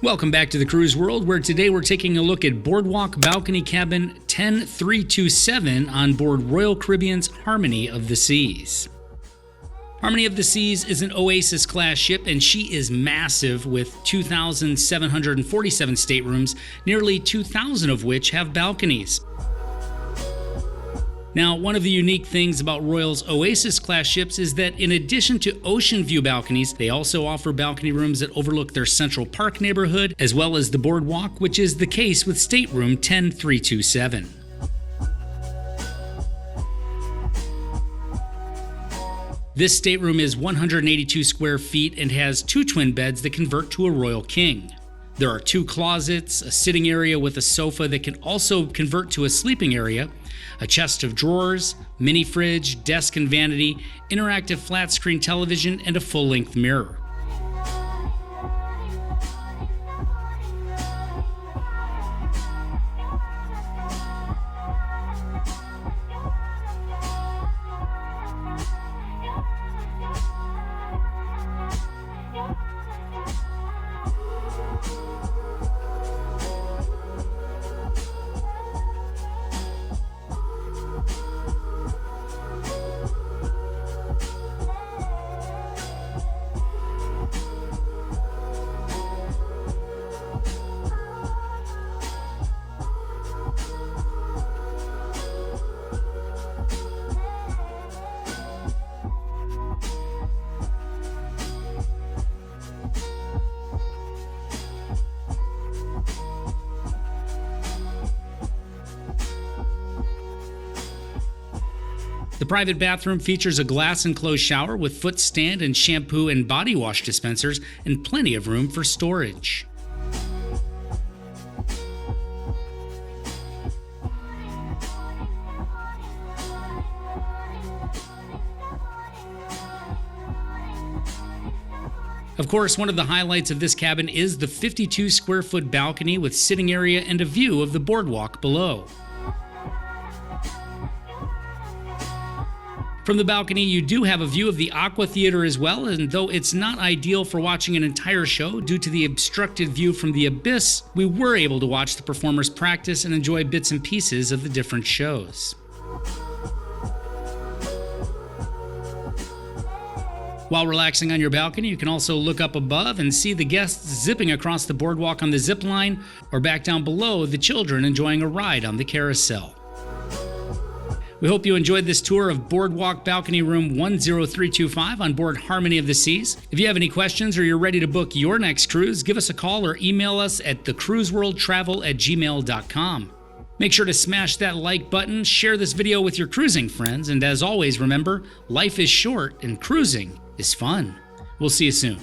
Welcome back to the Cruise World, where today we're taking a look at Boardwalk Balcony Cabin 10327 on board Royal Caribbean's Harmony of the Seas. Harmony of the Seas is an Oasis Class ship, and she is massive with 2,747 staterooms, nearly 2,000 of which have balconies. Now, one of the unique things about Royal's Oasis Class ships is that in addition to ocean view balconies, they also offer balcony rooms that overlook their Central Park neighborhood, as well as the boardwalk, which is the case with stateroom 10327. This stateroom is 182 square feet and has 2 twin beds that convert to a Royal King. There are 2 closets, a sitting area with a sofa that can also convert to a sleeping area, a chest of drawers, mini fridge, desk and vanity, interactive flat screen television, and a full-length mirror. The private bathroom features a glass-enclosed shower with foot stand and shampoo and body wash dispensers, and plenty of room for storage. Of course, one of the highlights of this cabin is the 52 square foot balcony with sitting area and a view of the boardwalk below. From the balcony, you do have a view of the Aqua Theater as well, and though it's not ideal for watching an entire show due to the obstructed view from the abyss, we were able to watch the performers practice and enjoy bits and pieces of the different shows. While relaxing on your balcony, you can also look up above and see the guests zipping across the boardwalk on the zip line, or back down below, the children enjoying a ride on the carousel. We hope you enjoyed this tour of Boardwalk Balcony Room 10325 on board Harmony of the Seas. If you have any questions or you're ready to book your next cruise, give us a call or email us at thecruiseworldtravel@gmail.com. Make sure to smash that like button, share this video with your cruising friends, and as always, remember, life is short and cruising is fun. We'll see you soon.